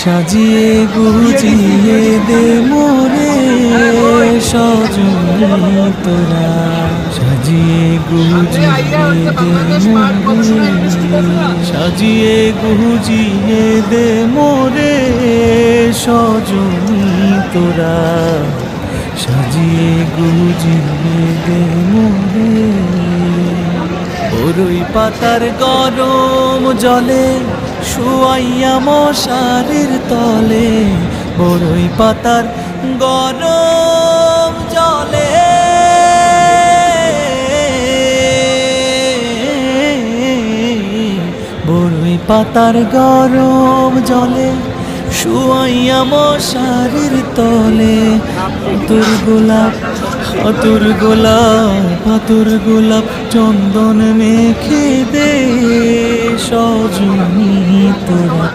সাজিয়ে গুজিয়ে দে মোরে সজনী তোরা, সাজিয়ে গুজিয়ে দে মোরে, সাজিয়ে গুজিয়ে দে মোরে সজনী তোরা, সাজিয়ে গুজিয়ে দে মোরে। বরই পাতার গরম জলে শুয়াইয়া মশারির তলে, বরই পাতার গরম জলে, বরই পাতার গরম জলে শুয়াইয়া মশারির তলে, আতুর গোলাপ আতুর গোলাপ আতুর গোলাপ চন্দন মেখে দে সজনী তোরা।